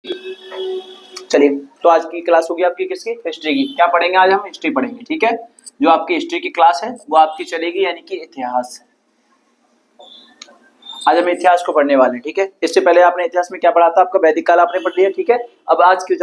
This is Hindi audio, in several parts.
चलिए, तो आज की क्लास होगी आपकी किसकी? हिस्ट्री की। क्या पढ़ेंगे आज? हम हिस्ट्री पढ़ेंगे। ठीक है, जो आपकी हिस्ट्री की क्लास है वो आपकी चलेगी, यानी कि इतिहास। आज हम इतिहास को पढ़ने वाले हैं। ठीक है, इससे पहले आपने इतिहास में क्या पढ़ा था? आपका वैदिक काल आपने पढ़ लिया। ठीक है, अब आज की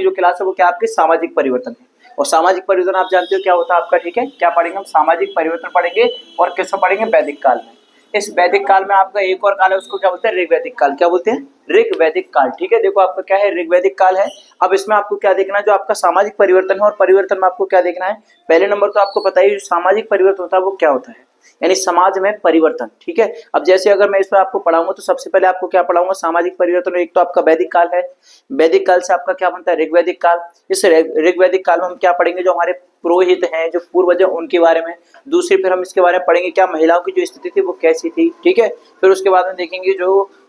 जो क्लास है वो क्या आपकी सामाजिक परिवर्तन है। और सामाजिक परिवर्तन आप जानते हो क्या होता है आपका। ठीक है, क्या पढ़ेंगे हम? सामाजिक परिवर्तन पढ़ेंगे। और किसमें पढ़ेंगे? वैदिक काल में। इस वैदिक काल में आपका एक और काल है, उसको क्या बोलते हैं? ऋग्वैदिक काल। क्या बोलते हैं? ऋग्वैदिक काल। ठीक है, देखो आपका क्या है? ऋग्वैदिक काल है। अब इसमें आपको क्या देखना है? जो आपका सामाजिक परिवर्तन है, और परिवर्तन में आपको क्या देखना है? पहले नंबर तो आपको पता ही, जो सामाजिक परिवर्तन होता है वो क्या होता है, यानी समाज में परिवर्तन। ठीक है, अब जैसे अगर मैं इसमें आपको पढ़ाऊंगा तो सबसे पहले आपको क्या पढ़ाऊंगा? सामाजिक परिवर्तन। एक तो आपका वैदिक काल है, वैदिक काल से आपका क्या बनता है? ऋग्वैदिक काल। इस ऋग्वैदिक काल में हम क्या पढ़ेंगे? जो हमारे पुरोहित हैं, जो पूर्वज हैं, उनके बारे में। दूसरी फिर हम इसके बारे में पढ़ेंगे क्या महिलाओं की जो स्थिति थी वो कैसी थी। ठीक है, फिर उसके बाद में देखेंगे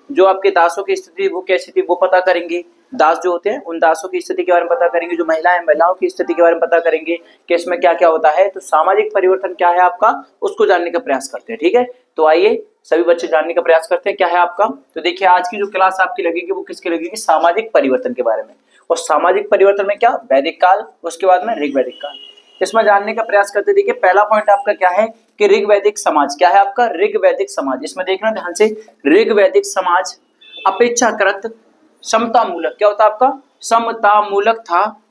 जो आपके दासों की स्थिति वो कैसी थी, वो पता करेंगे। दास जो होते हैं उन दासों की स्थिति के बारे में पता करेंगे। जो महिलाएं, महिलाओं की स्थिति के बारे में पता करेंगे कि इसमें क्या क्या होता है। तो सामाजिक परिवर्तन क्या है आपका, उसको जानने का प्रयास करते हैं। ठीक है, तो आइए सभी बच्चे जानने का प्रयास करते हैं क्या है आपका। तो देखिए, आज की जो क्लास आपकी लगेगी वो किसकी लगेगी? सामाजिक परिवर्तन के बारे में। और सामाजिक परिवर्तन में क्या? वैदिक काल, उसके बाद में ऋग्वैदिक काल। इसमें जानने का प्रयास करते। देखिए, पहला पॉइंट आपका क्या है कि ऋग्वैदिक समाज क्या है आपका? ऋग्वैदिक समाज। इसमें देखना ध्यान से, ऋग्वैदिक समाज अपेक्षाकृत समतामूलक। क्या होता है आपका? समतामूलक था।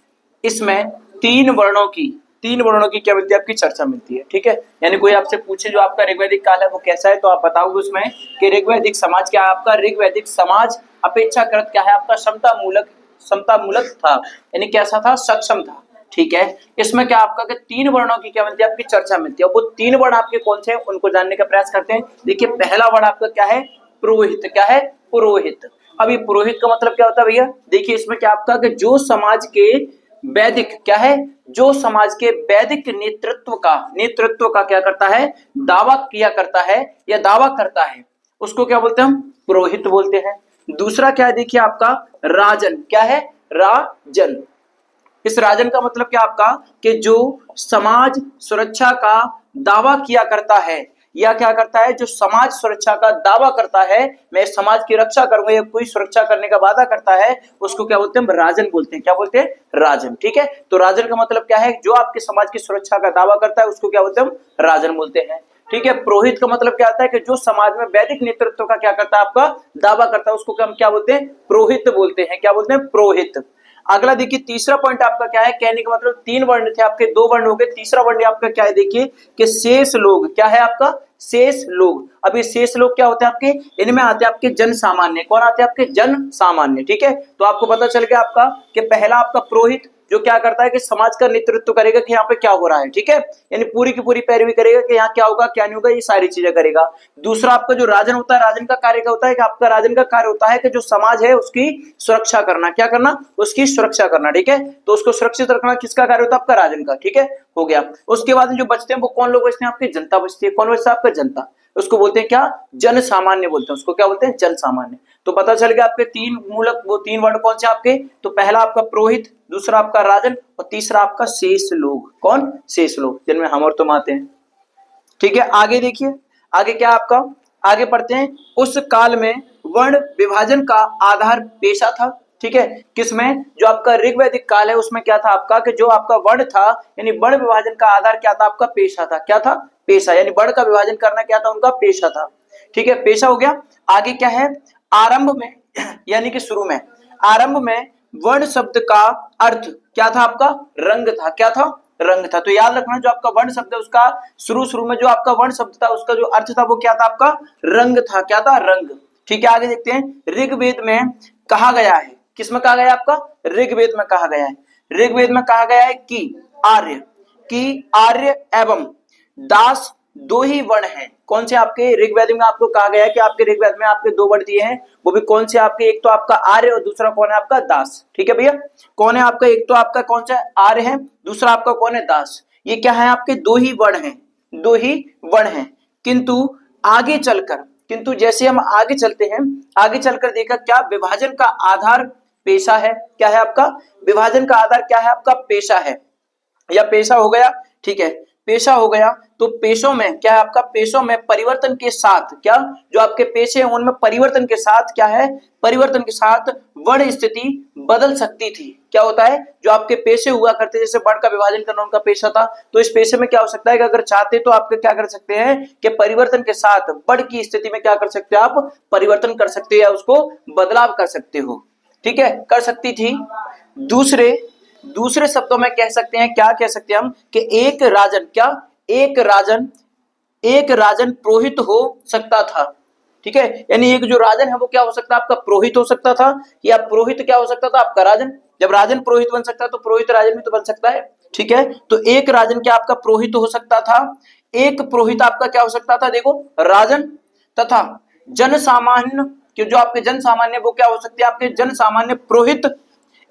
इसमें तीन वर्णों की क्या मिलती है? आपकी चर्चा मिलती है। ठीक है, यानी कोई आपसे पूछे जो आपका ऋग्वैदिक काल है वो कैसा है, तो आप बताओगे उसमें कि ऋग्वैदिक समाज क्या है आपका? ऋग्वैदिक समाज अपेक्षाकृत क्या है आपका? समतामूलक था, यानी कैसा था? सक्षम था। ठीक है, इसमें क्या आपका कि तीन वर्णों की क्या मिलती है? आपकी चर्चा मिलती है। वो तीन वर्ण आपके कौन से हैं उनको जानने का प्रयास करते हैं। देखिए, पहला वर्ण आपका क्या है? पुरोहित। क्या है? पुरोहित। अब ये पुरोहित का मतलब क्या होता है भैया? देखिए, इसमें क्या आपका कि जो समाज के वैदिक क्या है? जो समाज के वैदिक नेतृत्व का क्या करता है? दावा किया करता है या दावा करता है, उसको क्या बोलते हैं हम? पुरोहित बोलते हैं। दूसरा क्या है? देखिए आपका राजन। क्या है? राजन। इस राजन का मतलब क्या आपका कि जो समाज सुरक्षा का दावा किया करता है, या क्या करता है? जो समाज सुरक्षा का दावा करता है, मैं समाज की रक्षा करूंगा या कोई सुरक्षा करने का वादा करता है, उसको क्या बोलते हैं? राजन बोलते हैं। क्या बोलते हैं? राजन। ठीक है, तो राजन का मतलब क्या है? जो आपके समाज की सुरक्षा का दावा करता है उसको क्या बोलते हैं? राजन बोलते हैं। ठीक है, पुरोहित का मतलब क्या आता है कि जो समाज में वैदिक नेतृत्व का क्या करता है? आपका दावा करता है, उसको हम क्या बोलते हैं? पुरोहित बोलते हैं। क्या बोलते हैं? पुरोहित। अगला देखिए, तीसरा पॉइंट आपका क्या है? कहने का मतलब तीन वर्ण थे आपके, दो वर्ण हो गए, तीसरा वर्ण आपका क्या है? देखिए कि शेष लोग। क्या है आपका? शेष लोग। अब ये शेष लोग क्या होते हैं आपके? इनमें आते हैं आपके जन सामान्य। कौन आते हैं आपके? जन सामान्य। ठीक है, तो आपको पता चल गया आपका कि पहला आपका पुरोहित जो क्या करता है कि समाज का नेतृत्व करेगा कि यहाँ पे क्या हो रहा है। ठीक है, यानी पूरी की पूरी पैरवी करेगा कि यहाँ क्या होगा क्या नहीं होगा, ये सारी चीजें करेगा। दूसरा आपका जो राजन होता है, राजन का कार्य क्या होता है कि आपका राजन का कार्य होता है कि जो समाज है उसकी सुरक्षा करना। क्या करना? उसकी सुरक्षा करना। ठीक है, तो उसको सुरक्षित रखना किसका कार्य होता है? आपका राजन का। ठीक है, हो गया। उसके बाद जो बचते हैं वो कौन लोग बचते हैं? आपकी जनता बचती है। कौन बचता है? आपका जनता। उसको बोलते हैं क्या? जन सामान्य बोलते हैं। उसको क्या बोलते हैं? जन सामान्य। तो पता चल गया आपके तीन मूलक, वो तीन वर्ण कौन से आपके? तो पहला आपका पुरोहित, दूसरा आपका राजन, और तीसरा आपका शेष लोग। कौन? शेष लोग, जिनमें हम और तुम आते हैं। ठीक है, आगे देखिए, आगे क्या आपका? आगे पढ़ते हैं। उस काल में वर्ण विभाजन का आधार पेशा था। ठीक है, किसमें? जो आपका ऋग्वैदिक काल है उसमें क्या था आपका कि जो आपका वर्ण था, यानी वर्ण विभाजन का आधार क्या था? आपका पेशा था। क्या था? पेशा, यानी वर्ण का विभाजन करना क्या था? उनका पेशा था। ठीक है, पेशा हो गया। आगे क्या है? आरंभ में यानी कि शुरू में, आरंभ में वर्ण शब्द का अर्थ क्या था? आपका रंग था। क्या था? रंग था। तो याद रखना, जो आपका वर्ण शब्द है उसका शुरू में जो आपका वर्ण शब्द था उसका जो अर्थ था वो क्या था? आपका रंग था। क्या था? रंग। ठीक है, आगे देखते हैं। ऋग्वेद में कहा गया है, किसमें कहा गया? आपका ऋग्वेद में कहा गया है। ऋग्वेद में कहा गया है कि आर्य एवं दास दो ही वर्ण हैं। कौन से आपके? ऋग्वेद में आपको कहा गया है कि आपके ऋग्वेद में आपके दो वर्ण दिए हैं, वो भी कौन से आपके? एक तो आपका आर्य और दूसरा कौन है? आपका दास। ठीक है भैया, कौन है आपका? एक तो आपका कौन सा आर्य है, दूसरा आपका कौन है? दास। ये क्या है आपके? दो ही वर्ण हैं, दो ही वर्ण हैं। किंतु जैसे हम आगे चलते हैं, आगे चलकर देखा क्या? विभाजन का आधार पेशा है। क्या है आपका? विभाजन का आधार क्या है? आपका पेशा है, या पेशा हो गया। ठीक है, पेशा हो गया, तो पेशों में क्या है आपका, पेशों में परिवर्तन के साथ क्या, जो आपके पेशे हैं उनमें परिवर्तन के साथ क्या है, परिवर्तन के साथ वर्ण स्थिति बदल सकती थी। क्या होता है, जो आपके पेशे हुआ करते, जैसे वर्ण का विभाजन करना उनका पेशा था, तो इस पेशे में क्या हो सकता है कि अगर चाहते तो आप क्या कर सकते हैं कि परिवर्तन के साथ वर्ण की स्थिति में क्या कर सकते हो, आप परिवर्तन कर सकते हो या उसको बदलाव कर सकते हो। ठीक है, कर सकती थी। दूसरे शब्दों में कह सकते हैं, क्या कह सकते हैं हम कि एक राजन क्या, एक राजन पुरोहित हो सकता था। ठीक है, यानी एक जो राजन है वो क्या हो सकता है, आपका पुरोहित हो सकता था, या पुरोहित क्या हो सकता था, आपका राजन। जब राजन पुरोहित बन सकता है तो पुरोहित राजन भी तो बन सकता है। ठीक है, तो एक राजन क्या आपका पुरोहित हो सकता था, एक पुरोहित आपका क्या हो सकता था, देखो राजन, तथा जन सामान्य कि जो आपके जन सामान्य वो क्या हो सकते हैं, आपके जन सामान्य पुरोहित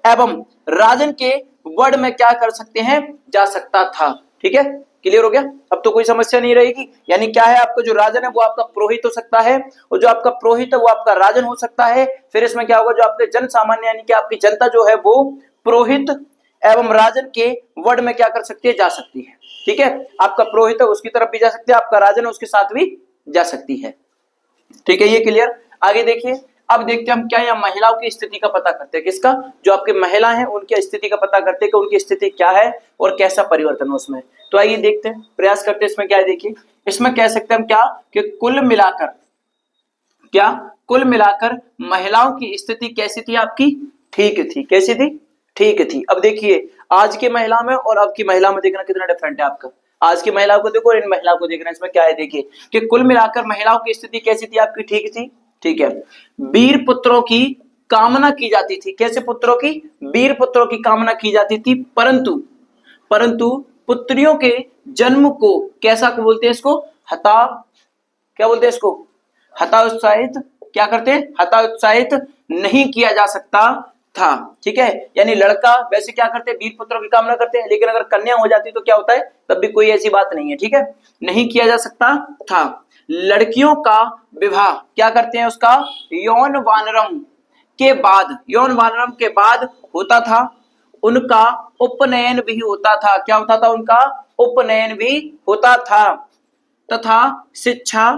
एवं राजन के वर्ड में क्या कर सकते हैं, जा सकता था। ठीक है, क्लियर हो गया, अब तो कोई समस्या नहीं रहेगी। यानी क्या है, आपका जो राजन है वो आपका पुरोहित हो सकता है, और जो आपका पुरोहित है वो आपका राजन हो सकता है। फिर इसमें क्या होगा, जो आपके जन सामान्य यानी कि आपकी जनता जो है वो पुरोहित एवं राजन के वर्ड में क्या कर सकती है, जा सकती है। ठीक है, आपका पुरोहित है उसकी तरफ भी जा सकती है, आपका राजन है उसके साथ भी जा सकती है। ठीक है, ये क्लियर। आगे देखिए, अब देखते हैं हम क्या, या महिलाओं की स्थिति का पता करते हैं, किसका, जो आपके महिला हैं उनकी स्थिति का पता करते हैं कि उनकी स्थिति क्या है और कैसा परिवर्तन हो उसमें। तो आइए देखते हैं, प्रयास करते हैं। इसमें क्या है, देखिए इसमें कह सकते हैं हम क्या कि कुल मिलाकर महिलाओं की स्थिति कैसी थी आपकी, ठीक थी। कैसी थी, ठीक थी। अब देखिए आज की महिला में और अब की महिला में देखना कितना डिफरेंट है आपका। आज की महिलाओं को देखो और इन महिलाओं को देखना, इसमें क्या है देखिए कि कुल मिलाकर महिलाओं की स्थिति कैसी थी आपकी, ठीक थी। ठीक है, वीर पुत्रों की कामना की जाती थी। कैसे पुत्रों की, वीर पुत्रों की कामना की जाती थी, परंतु पुत्रियों के जन्म को कैसा को बोलते हैं, इसको क्या बोलते हैं, इसको हतोत्साहित, क्या करते हैं, हतोत्साहित नहीं किया जा सकता था। ठीक है, यानी लड़का वैसे क्या करते हैं, वीर पुत्रों की कामना करते हैं, लेकिन अगर कन्या हो जाती तो क्या होता है, तब भी कोई ऐसी बात नहीं है। ठीक है, नहीं किया जा सकता था। लड़कियों का विवाह क्या करते हैं, उसका यौन वानरम के बाद होता था। उनका उपनयन भी होता था। क्या होता था, उनका उपनयन भी होता था। तथा शिक्षा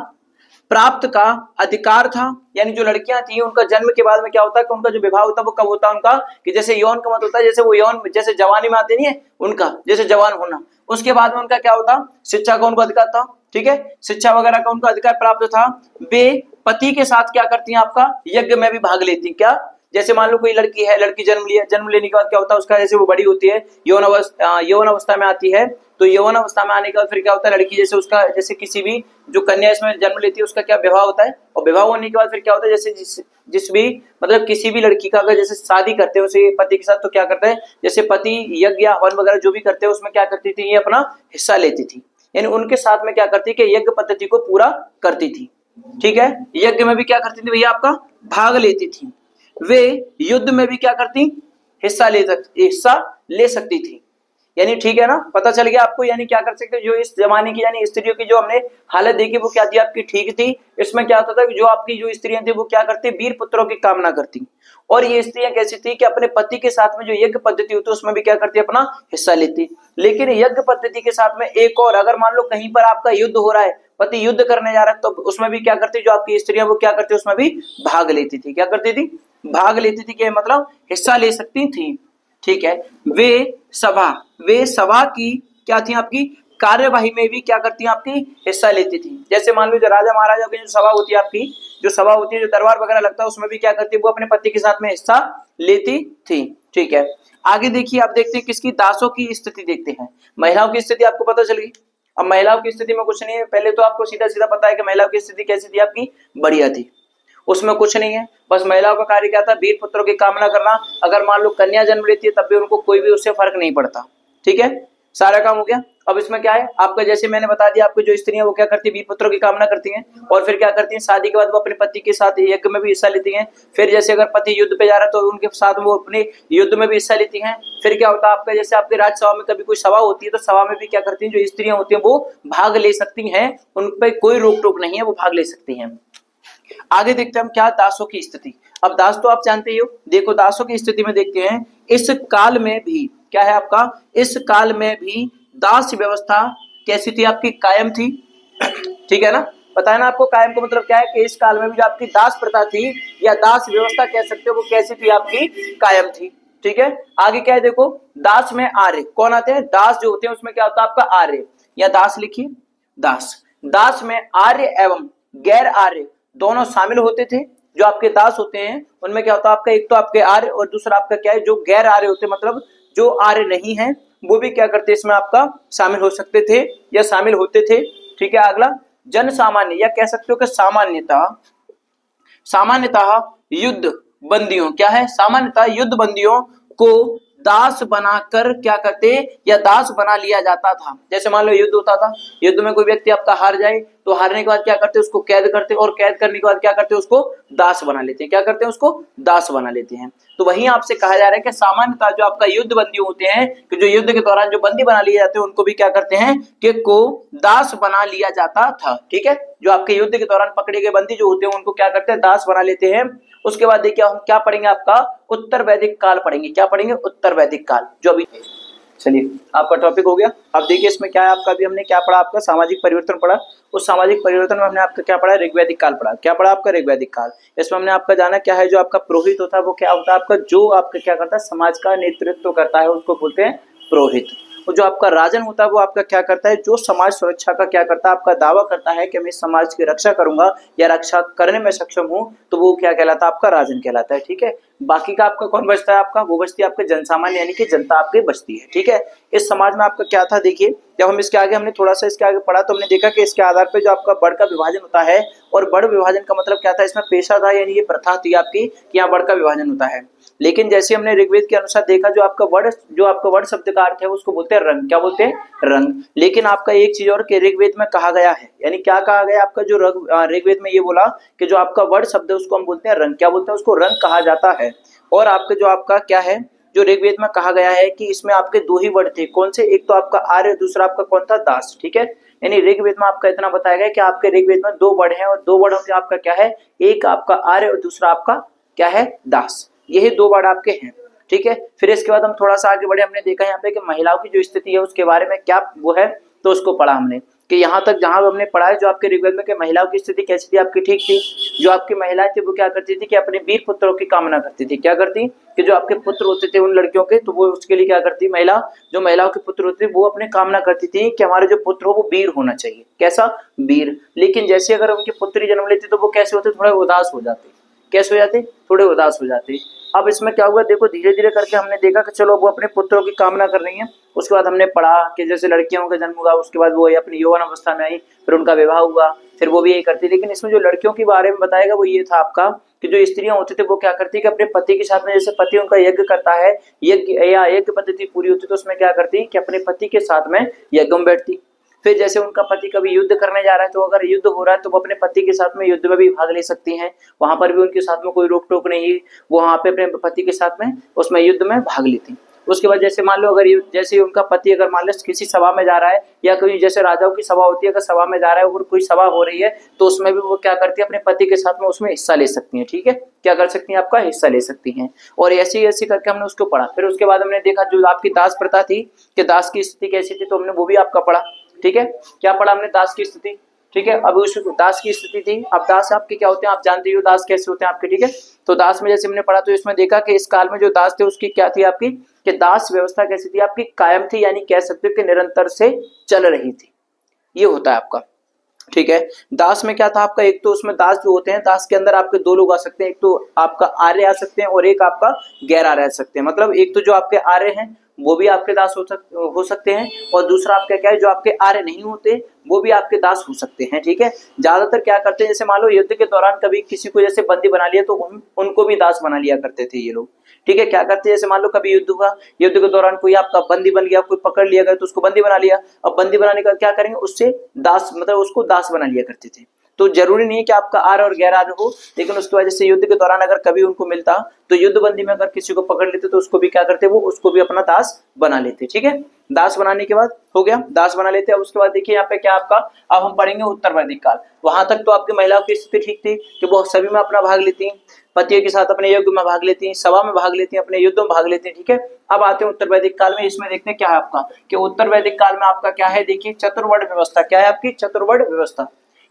प्राप्त का अधिकार था। यानी जो लड़कियां थी उनका जन्म के बाद में क्या होता है कि उनका जो विवाह होता है वो कब होता है उनका, कि जैसे यौन का मत होता है, जैसे वो यौन जैसे जवानी में आते नहीं है उनका, जैसे जवान होना, उसके बाद में उनका क्या होता, शिक्षा का उनको अधिकार था। ठीक है, शिक्षा वगैरह का उनको अधिकार प्राप्त था। वे पति के साथ क्या करती हैं, आपका यज्ञ में भी भाग लेती हैं। क्या, जैसे मान लो कोई लड़की है, लड़की जन्म लिया, जन्म लेने के बाद क्या होता है उसका, जैसे वो बड़ी होती है, यौन अवस्था में आती है, तो यौन अवस्था में आने के बाद फिर क्या होता है, लड़की जैसे उसका, जैसे किसी भी जो कन्या इसमें जन्म लेती है उसका क्या विवाह होता है, और विवाह होने के बाद फिर क्या होता है, जैसे जिस भी मतलब किसी भी लड़की का अगर जैसे शादी करते हैं उसे पति के साथ, तो क्या करता है, जैसे पति यज्ञ या हवन वगैरह जो भी करते हैं उसमें क्या करती थी, ये अपना हिस्सा लेती थी। यानी उनके साथ में क्या करती कि यज्ञ पद्धति को पूरा करती थी। ठीक है, यज्ञ में भी क्या करती थी भैया, आपका भाग लेती थी। वे युद्ध में भी क्या करती, हिस्सा ले सकती थी। यानी ठीक है ना, पता चल गया आपको। यानी क्या कर सकते, जो इस जमाने की यानी स्त्रियों की जो हमने हालत देखी वो क्या थी आपकी, ठीक थी। इसमें क्या होता था कि जो आपकी जो स्त्रियां थी वो क्या करती, वीर पुत्रों की कामना करती। और ये स्त्रियां कैसी थी कि अपने पति के साथ में जो यज्ञ पद्धति होती है उसमें भी क्या करती, अपना हिस्सा लेती। लेकिन यज्ञ पद्धति के साथ में एक और, अगर मान लो कहीं पर आपका युद्ध हो रहा है, पति युद्ध करने जा रहा है, तो उसमें भी क्या करती, जो आपकी स्त्रियां वो क्या करती, उसमें भी भाग लेती थी। क्या करती थी, भाग लेती थी, क्या मतलब हिस्सा ले सकती थी। ठीक है, वे सभा की क्या थी, आपकी कार्यवाही में भी क्या करती हैं, आपकी हिस्सा लेती थी। जैसे मान लो जो राजा महाराजा की जो सभा होती है, आपकी जो सभा होती है, जो दरबार वगैरह लगता है, उसमें भी क्या करती है, वो अपने पति के साथ में हिस्सा लेती थी। ठीक है, आगे देखिए, आप देखते हैं किसकी, दासों की स्थिति देखते हैं। महिलाओं की स्थिति आपको पता चल गई। अब महिलाओं की स्थिति में कुछ नहीं है, पहले तो आपको सीधा सीधा पता है कि महिलाओं की स्थिति कैसी थी आपकी, बढ़िया थी, उसमें कुछ नहीं है। बस महिलाओं का कार्य क्या था, वीर पुत्रों की कामना करना। अगर मान लो कन्या जन्म लेती है तब भी उनको कोई भी उससे फर्क नहीं पड़ता। ठीक है, सारा काम हो गया। अब इसमें क्या है आपका, जैसे मैंने बता दिया आपको, जो स्त्रियां वो क्या करती है, वीर पुत्रों की कामना करती हैं, और फिर क्या करती हैं, शादी के बाद वो अपने पति के साथ यज्ञ में भी हिस्सा लेती हैं। फिर जैसे अगर पति युद्ध पे जा रहा है तो उनके साथ वो अपने युद्ध में भी हिस्सा लेती हैं। फिर क्या होता है आपका, जैसे आपके राज्यसभा में कभी कोई सभा होती है तो सभा में भी क्या करती हैं, जो स्त्रियां होती हैं वो भाग ले सकती हैं, उन पर कोई रोक टोक नहीं है, वो भाग ले सकती हैं। आगे देखते हैं हम क्या, दासों की स्थिति। अब दास तो आप जानते ही हो, देखो दासों की स्थिति में देखते हैं, इस काल में भी क्या है आपका, इस काल में भी दास व्यवस्था कैसी थी आपकी, कायम थी, ठीक है ना। पता है ना आपको कायम का मतलब क्या है, कि इस काल में भी जो आपकी दास प्रथा थी या दास व्यवस्था कह सकते हो, वो कैसी थी आपकी, कायम थी, ठीक है। आगे क्या है देखो, दास में आर्य कौन आते हैं, दास जो होते हैं उसमें क्या होता है आपका आर्य, या दास लिखिए दास। दास में आर्य एवं गैर आर्य दोनों शामिल होते थे। जो आपके दास होते हैं उनमें क्या होता है आपका, एक तो आपके आर्य और दूसरा आपका क्या है, जो गैर आर्य होते हैं, मतलब जो आर्य नहीं है वो भी क्या करते इसमें आपका शामिल हो सकते थे या शामिल होते थे, ठीक है। अगला जन सामान्य, या कह सकते हो कि सामान्यतः युद्ध बंदियों, क्या है, सामान्यतः युद्ध बंदियों को दास बनाकर क्या करते, या दास बना लिया जाता था। जैसे मान लो युद्ध होता था, युद्ध में कोई व्यक्ति आपका हार जाए तो हारने के बाद क्या करते, उसको कैद करते, और कैद करने के बाद क्या करते, उसको दास बना लेते हैं। क्या करते हैं, उसको दास बना लेते हैं। तो वहीं आपसे कहा जा रहा है कि सामान्यतः जो आपका युद्ध बंदी होते हैं, कि जो युद्ध के दौरान जो बंदी बना लिए जाते हैं, उनको भी क्या करते हैं, कि को दास बना लिया जाता था, ठीक है। जो आपके युद्ध के दौरान पकड़े गए बंदी जो होते हैं उनको क्या करते हैं, दास बना लेते हैं। उसके बाद देखिए हम क्या पढ़ेंगे, आपका उत्तर वैदिक काल पढ़ेंगे। क्या पढ़ेंगे, उत्तर वैदिक काल, जो अभी, चलिए आपका टॉपिक हो गया। अब देखिए इसमें क्या है आपका, अभी हमने क्या पढ़ा, आपका सामाजिक परिवर्तन पढ़ा। उस सामाजिक परिवर्तन में हमने आपका क्या पढ़ा, ऋग्वैदिक काल पढ़ा। क्या पढ़ा आपका, ऋग्वैदिक काल। इसमें हमने आपका जाना क्या है, जो आपका पुरोहित होता है वो क्या होता है आपका, जो आपका क्या करता है, समाज का नेतृत्व करता है, उसको बोलते हैं पुरोहित। और जो आपका राजन होता है वो आपका क्या करता है, जो समाज सुरक्षा का क्या करता है, आपका दावा करता है कि मैं समाज की रक्षा करूंगा या रक्षा करने में सक्षम हूं, तो वो क्या कहलाता है, आपका राजन कहलाता है, ठीक है। बाकी का आपका कौन बचता है, आपका वो बचती है आपके जनसामान्य, यानी कि जनता आपकी बचती है, ठीक है। इस समाज में आपका क्या था, देखिए जब हम इसके आगे हमने थोड़ा सा इसके आगे पढ़ा तो हमने देखा कि इसके आधार पर जो आपका बड़ का विभाजन होता है, और बड़ विभाजन का मतलब क्या था, इसमें पेशा था, यानी ये प्रथा थी आपकी कि यहाँ बड़ का विभाजन होता है। लेकिन जैसे हमने ऋग्वेद के अनुसार देखा, जो आपका वर्ण शब्द का अर्थ है उसको बोलते हैं रंग। क्या बोलते हैं, रंग। लेकिन आपका एक चीज और कि ऋग्वेद में कहा गया है, यानी क्या कहा गया आपका, जो ऋग्वेद में ये बोला कि जो आपका वर्ण शब्द है उसको हम बोलते हैं रंग। क्या बोलते हैं, उसको रंग कहा जाता है। और आपका जो आपका क्या है, जो ऋग्वेद में कहा गया है कि इसमें आपके दो ही वर्ण थे, कौन से, एक तो आपका आर्य, दूसरा आपका कौन था, दास, ठीक है। यानी ऋग्वेद में आपका इतना बताया गया कि आपके ऋग्वेद में दो वर्ण हैं, और दो वर्ण में आपका क्या है, एक आपका आर्य और दूसरा आपका क्या है, दास। यही दो वर्ण आपके हैं, ठीक है। फिर इसके बाद हम थोड़ा सा आगे बढ़े, हमने देखा यहाँ पे कि महिलाओं की जो स्थिति है उसके बारे में क्या वो है, तो उसको पढ़ा हमने कि यहाँ तक जहां हमने पढ़ा है, जो आपके ऋग्वेद में कि महिलाओं की स्थिति कैसी थी आपकी, ठीक थी। जो आपकी महिलाएं थी वो क्या करती थी कि अपने वीर पुत्रों की कामना करती थी। क्या करती, कि जो आपके पुत्र होते थे उन लड़कियों के, तो वो उसके लिए क्या करती महिला, जो महिलाओं के पुत्र होते थे वो अपने कामना करती थी कि हमारे जो पुत्र हो वो वीर होना चाहिए। कैसा, वीर। लेकिन जैसे अगर उनकी पुत्री जन्म लेती तो वो कैसे होते, थोड़े उदास हो जाते। कैसे हो जाते, थोड़े उदास हो जाते। अब इसमें क्या हुआ, देखो धीरे धीरे करके हमने देखा कि चलो वो अपने पुत्रों की कामना कर रही हैं। उसके बाद हमने पढ़ा कि जैसे लड़कियों का जन्म हुआ, उसके बाद वो अपनी यौवन अवस्था में आई, फिर उनका विवाह हुआ, फिर वो भी यही करती। लेकिन इसमें जो लड़कियों के बारे में बताएगा वो ये था आपका कि जो स्त्रियां होती थी वो क्या करती कि अपने पति के साथ में, जैसे पति उनका यज्ञ करता है, यज्ञ या यज्ञ पद्धति पूरी होती तो उसमें क्या करती कि अपने पति के साथ में यज्ञ में बैठती। फिर जैसे उनका पति कभी युद्ध करने जा रहा है तो अगर युद्ध हो रहा है तो वो अपने पति के साथ में युद्ध में भी भाग ले सकती हैं, वहां पर भी उनके साथ में कोई रोक टोक नहीं, वो वहां पे अपने पति के साथ में उसमें युद्ध में भाग लेती। उसके बाद जैसे मान लो अगर जैसे उनका पति अगर मान लो किसी सभा में जा रहा है, या कोई जैसे राजाओं की सभा होती है, अगर सभा में जा रहा है और कोई सभा हो रही है तो उसमें भी वो क्या करती है, अपने पति के साथ में उसमें हिस्सा ले सकती है, ठीक है। क्या कर सकती हैं, आपका हिस्सा ले सकती हैं। और ऐसे ऐसे करके हमने उसको पढ़ा। फिर उसके बाद हमने देखा जो आपकी दास प्रथा थी कि दास की स्थिति कैसी थी, तो हमने वो भी आपका पढ़ा, ठीक है। क्या पढ़ा हमने, दास की स्थिति, ठीक है। अब उस दास की स्थिति थी। अब दास आपके क्या होते हैं, आप जानते हो दास कैसे होते हैं आपके, ठीक है। तो दास में जैसे हमने पढ़ा तो इसमें देखा कि इस काल में जो दास थे उसकी क्या थी आपकी, कि दास व्यवस्था कैसी थी आपकी, कायम थी, यानी कह सकते हो कि निरंतर से चल रही थी। ये होता है आपका, ठीक है। दास में क्या था आपका, एक तो उसमें दास जो होते हैं, दास के अंदर आपके दो लोग आ सकते हैं, एक तो आपका आर्य आ सकते हैं और एक आपका गैर आर्य आ सकते हैं। मतलब एक तो जो आपके आर्य हैं वो भी आपके दास हो सकते हैं, और दूसरा आपका क्या है, जो आपके आर्य नहीं होते वो भी आपके दास हो सकते हैं, ठीक है। ज्यादातर क्या करते हैं, जैसे मान लो युद्ध के दौरान कभी किसी को जैसे बंदी बना लिया तो उनको भी दास बना लिया करते थे ये लोग, ठीक है। क्या करते हैं, जैसे मान लो कभी युद्ध हुआ, युद्ध के दौरान कोई आपका बंदी बन गया, कोई पकड़ लिया गया तो उसको बंदी बना लिया। अब बंदी बनाने का क्या करेंगे, उससे दास मतलब उसको दास बना लिया करते थे। तो जरूरी नहीं है कि आपका आर्य और गैर आर्य हो, लेकिन उसकी वजह से युद्ध के दौरान अगर कभी उनको मिलता तो युद्ध बंदी में अगर किसी को पकड़ लेते तो उसको भी क्या करते, वो उसको भी अपना दास बना लेते, ठीक है। दास बनाने के बाद हो गया, दास बना लेते। अब उसके बाद देखिए यहाँ पे क्या आपका, अब हम पढ़ेंगे उत्तर वैदिक काल। वहां तक तो आपकी महिलाओं की स्थिति ठीक थी कि वो सभी में अपना भाग लेती। पतियों के साथ अपने यज्ञ में भाग लेती हैं, सभा में भाग लेती हैं, अपने युद्धों में भाग लेती हैं, ठीक है। अब आते हैं उत्तर वैदिक काल में। इसमें देखते हैं क्या है आपका कि उत्तर वैदिक काल में आपका क्या है, देखिए चतुर्वर्ण व्यवस्था। क्या है आपकी? चतुर्वर्ण व्यवस्था,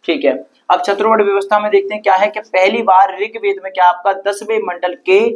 ठीक है। अब चतुर्वर्ण व्यवस्था में देखते हैं क्या है कि पहली बार ऋग्वेद में क्या आपका 10वें मंडल के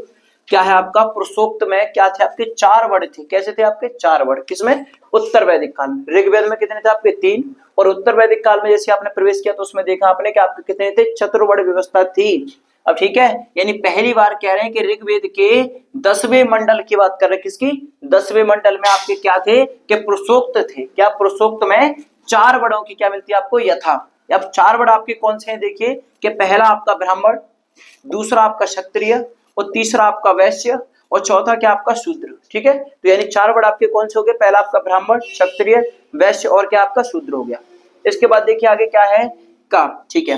क्या है आपका पुरुषोक्त में क्या थे आपके 4 वर्ण थे। कैसे थे आपके? 4 वर्ण। किसमें? उत्तर वैदिक काल में। ऋग्वेद में कितने थे आपके? 3, और उत्तर वैदिक काल में जैसे आपने प्रवेश किया तो उसमें देखा आपने कि आपके कितने थे? चतुर्वर्ण व्यवस्था थी। अब ठीक है, यानी पहली बार कह रहे हैं कि ऋग्वेद के 10वें मंडल की बात कर रहे हैं। किसकी? 10वें मंडल में आपके क्या थे कि पुरुषोक्त थे। क्या? पुरुषोक्त में 4 वर्णों की क्या मिलती है आपको? यथा। अब 4 वर्ण आपके कौन से हैं? देखिए कि पहला आपका ब्राह्मण, दूसरा आपका क्षत्रिय, और तीसरा आपका वैश्य, और चौथा क्या आपका शूद्र, ठीक है। तो यानी 4 वर्ण आपके कौन से हो गए? पहला आपका ब्राह्मण, क्षत्रिय, वैश्य और क्या आपका शूद्र हो गया। इसके बाद देखिए आगे क्या है? का, ठीक है,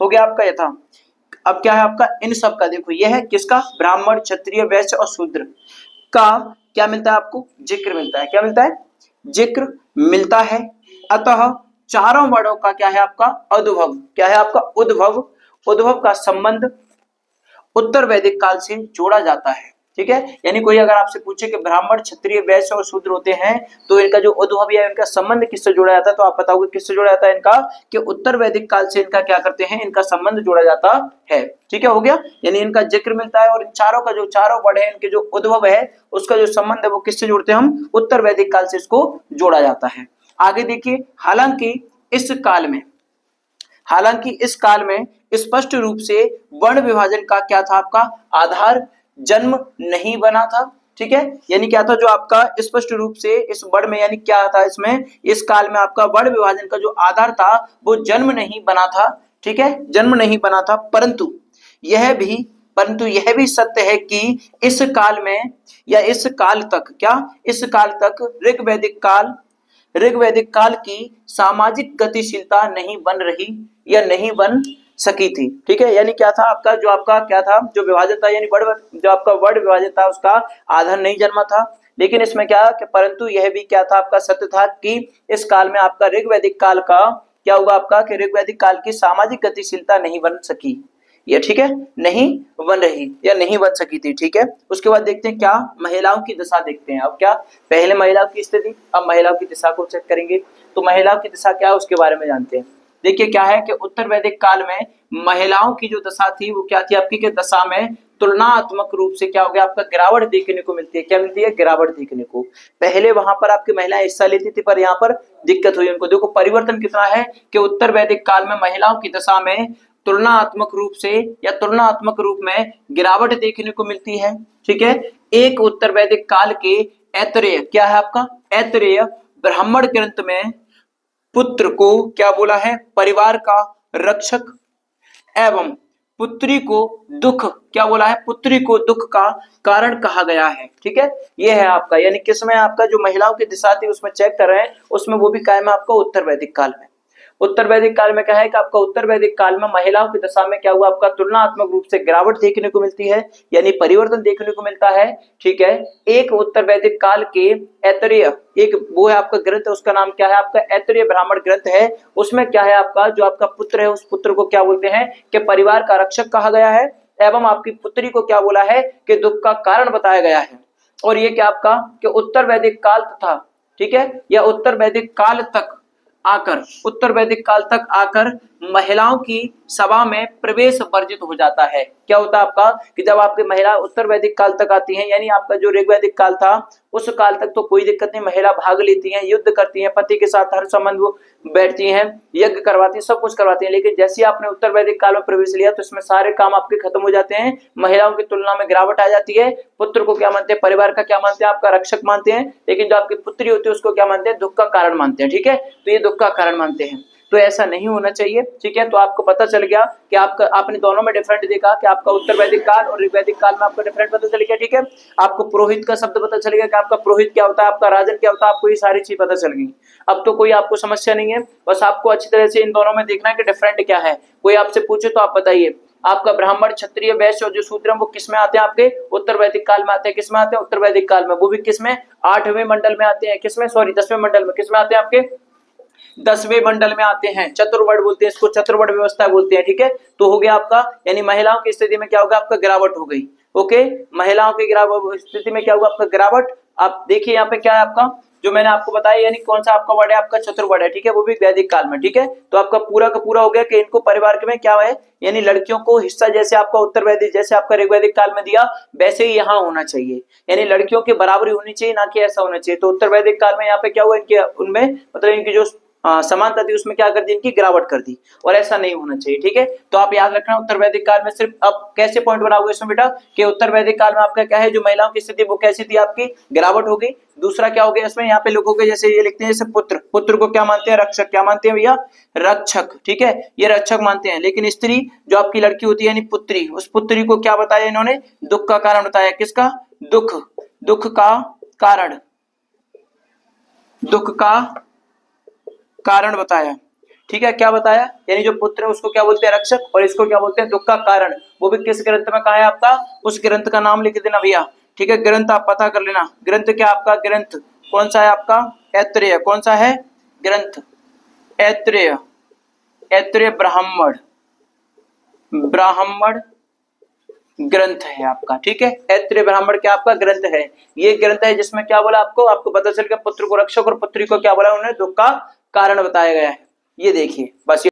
हो गया आपका यथा। अब क्या है आपका? इन सब का देखो, यह है किसका? ब्राह्मण, क्षत्रिय, वैश्य और शूद्र का क्या मिलता है आपको? जिक्र मिलता है। क्या मिलता है? जिक्र मिलता है। अतः चारों वर्णों का क्या है आपका? उद्भव। क्या है आपका? उद्भव। उद्भव का संबंध उत्तर वैदिक काल से जोड़ा जाता है, ठीक है। यानी कोई अगर आपसे पूछे कि ब्राह्मण, क्षत्रिय, वैश्य और शूद्र होते हैं तो इनका जो उद्भव या इनका संबंध किससे जोड़ा जाता है, तो आप बताओगे किससे जोड़ा जाता है इनका? कि उत्तर वैदिक काल से इनका क्या करते हैं? इनका संबंध जोड़ा जाता है, ठीक है, हो गया। यानी इनका जिक्र मिलता है और इन चारों का जो चारों वर्ण है इनके जो उद्भव है उसका जो संबंध है वो किससे जोड़ते हैं हम? उत्तर वैदिक काल से इसको जोड़ा जाता है। आगे देखिए, हालांकि इस काल में स्पष्ट रूप से वर्ण विभाजन का क्या था आपका? आधार जन्म नहीं बना था, ठीक है। यानी क्या था जो आपका स्पष्ट रूप से इस वर्ण में, यानी क्या था इसमें, इस काल में आपका वर्ण विभाजन का जो आधार था वो जन्म नहीं बना था, ठीक है, जन्म नहीं बना था। परंतु यह भी सत्य है कि इस काल में या इस काल तक ऋग्वैदिक काल की सामाजिक गतिशीलता नहीं बन रही या नहीं बन सकी थी, ठीक है। यानी क्या था आपका क्या था जो विभाजन था, यानी जो आपका वर्ण विभाजन था उसका आधार नहीं जन्मा था। लेकिन इसमें क्या कि परंतु यह भी क्या था आपका? सत्य था कि इस काल में आपका ऋग्वैदिक काल का क्या हुआ आपका कि ऋग्वैदिक काल की सामाजिक गतिशीलता नहीं बन सकी, ये ठीक है, नहीं बन रही या नहीं बन सकी थी, ठीक है। उसके बाद देखते हैं क्या? महिलाओं की दशा देखते हैं। अब क्या? पहले महिलाओं की स्थिति, अब महिलाओं की दशा को चेक करेंगे। तो महिलाओं की दशा क्या है उसके बारे में जानते हैं। देखिए क्या है कि उत्तर वैदिक काल में महिलाओं की जो दशा थी वो क्या थी आपकी? कि दशा में तुलनात्मक रूप से क्या हो गया आपका? गिरावट देखने को मिलती है। क्या मिलती है? गिरावट देखने को। पहले वहां पर आपकी महिलाएं हिस्सा लेती थी पर यहाँ पर दिक्कत हुई उनको। देखो परिवर्तन कितना है कि उत्तर वैदिक काल में महिलाओं की दशा में तुलनात्मक रूप में गिरावट देखने को मिलती है, ठीक है। एक उत्तर वैदिक काल के ऐतरेय, क्या है आपका? ऐतरेय ब्राह्मण ग्रंथ में पुत्र को क्या बोला है? परिवार का रक्षक एवं पुत्री को दुख, क्या बोला है? पुत्री को दुख का कारण कहा गया है, ठीक है। ये है आपका, यानी किसमें आपका जो महिलाओं की दिशा थी उसमें चेक कर रहे हैं, उसमें वो भी कायम है आपका उत्तर वैदिक काल में। उत्तर वैदिक काल में क्या है कि आपका उत्तर वैदिक काल में महिलाओं की दशा में क्या हुआ आपका? तुलनात्मक रूप से गिरावट देखने को मिलती है, यानी परिवर्तन देखने को मिलता है, ठीक है। एक उत्तर वैदिक काल के ऐतरेय, एक वो है आपका ग्रंथ, उसका नाम क्या है आपका? ऐतरेय ब्राह्मण ग्रंथ है। उसमें क्या है आपका जो आपका पुत्र है उस पुत्र को क्या बोलते हैं कि परिवार का रक्षक कहा गया है, एवं आपकी पुत्री को क्या बोला है कि दुख का कारण बताया गया है। और ये क्या आपका कि उत्तर वैदिक काल था, ठीक है, या उत्तर वैदिक काल तक आकर महिलाओं की सभा में प्रवेश वर्जित हो जाता है। क्या होता है आपका कि जब आपकी महिला उत्तर वैदिक काल तक आती हैं, यानी आपका जो ऋग्वैदिक काल था उस काल तक तो कोई दिक्कत नहीं, महिला भाग लेती हैं, युद्ध करती हैं, पति के साथ हर संबंध वो बैठती हैं, यज्ञ करवाती हैं, सब कुछ करवाती हैं। लेकिन जैसे आपने उत्तर वैदिक काल में प्रवेश लिया तो इसमें सारे काम आपके खत्म हो जाते हैं, महिलाओं की तुलना में गिरावट आ जाती है। पुत्र को क्या मानते हैं? परिवार का क्या मानते हैं? आपका रक्षक मानते हैं। लेकिन जो आपकी पुत्री होती है उसको क्या मानते हैं? दुख का कारण मानते हैं, ठीक है। तो ये दुख का कारण मानते हैं, तो ऐसा नहीं होना चाहिए, ठीक है। तो आपको पता चल गया कि आपने दोनों में डिफरेंट देखा कि आपका उत्तर वैदिक काल और ऋग्वैदिक काल में आपको डिफरेंट पता चल गया, ठीक है। आपको पुरोहित का शब्द पता चल गया कि आपका पुरोहित क्या होता है, आपका राजन क्या होता है, आपको ये सारी चीज पता चल गई। अब तो कोई आपको समस्या नहीं है, बस आपको अच्छी तरह से इन दोनों में देखना है कि डिफरेंट क्या है। कोई आपसे पूछे तो आप बताइए आपका ब्राह्मण, क्षत्रिय, वैश्य और जो शूद्र वो किस में आते हैं? आपके उत्तर वैदिक काल में आते हैं। किस में आते हैं? उत्तर वैदिक काल में। वो भी किस में? 8वें मंडल में आते हैं। किस में? सॉरी 10वें मंडल में। किस में आते हैं? आपके 10वें मंडल में आते हैं, चतुर्वर्ग बोलते हैं इसको, चतुर्वर्ग व्यवस्था बोलते हैं, ठीक है। तो हो गया आपका, यानी महिलाओं की स्थिति में क्या होगा आपका, गिरावट हो गई। ओके, महिलाओं की गिरावट स्थिति में क्या होगा आपका, गिरावट। आप देखिए यहाँ पे क्या है आपका, जो मैंने आपको बताया, यानी कौन सा आपका वर्ड है, आपका चतुर्वर्ग है, ठीक है, वो भी वैदिक काल में, ठीक है। तो आपका पूरा का पूरा हो गया कि इनको परिवार में क्या है, यानी लड़कियों को हिस्सा जैसे आपका उत्तर वैदिक, जैसे आपका ऋग्वैदिक काल में दिया, वैसे ही यहाँ होना चाहिए, यानी लड़कियों की बराबरी होनी चाहिए, ना कि ऐसा होना चाहिए। तो उत्तर वैदिक काल में यहाँ पे क्या हुआ, इनके उनमें मतलब इनकी जो समानता थी उसमें क्या कर दी, इनकी गिरावट कर दी, और ऐसा नहीं होना चाहिए, ठीक है। तो आप याद रखना, उत्तर वैदिक काल में सिर्फ अब कैसे पॉइंट बनाओगे इसमें बेटा, कि उत्तर वैदिक काल में आपका क्या है, जो महिलाओं की स्थिति वो कैसी थी, आपकी गिरावट हो गई। दूसरा क्या हो गया इसमें, यहाँ पे लिखोगे जैसे ये लिखते हैं, जैसे पुत्र, पुत्र को क्या मानते हैं, रक्षक, क्या मानते हैं भैया, रक्षक, ठीक है, ये रक्षक मानते हैं। लेकिन स्त्री जो आपकी लड़की होती है, यानी पुत्री, उस पुत्री को क्या बताया इन्होंने, दुख का कारण बताया। किसका, दुख, दुख का कारण, दुख का कारण बताया, ठीक है। क्या बताया, यानी जो पुत्र है उसको क्या बोलते हैं, रक्षक, और इसको क्या बोलते हैं, दुख का कारण। वो भी किस ग्रंथ में कहा है आपका, उस ग्रंथ का नाम लिख देना भैया, ठीक है। ग्रंथ आप पता कर लेना, ग्रंथ क्या आपका, ग्रंथ कौन सा है आपका, ऐत्रेय, कौन सा है ग्रंथ, ऐत्रेय, ऐत्रेय ब्राह्मण, ब्राह्मण ग्रंथ है आपका, ठीक है। ऐत्रेय ब्राह्मण क्या आपका ग्रंथ है, ये ग्रंथ है जिसमें क्या बोला आपको, आपको पता चल गया पुत्र को रक्षक और पुत्री को क्या बोला उन्होंने, दुख का कारण बताया गया है। ये देखिए बस।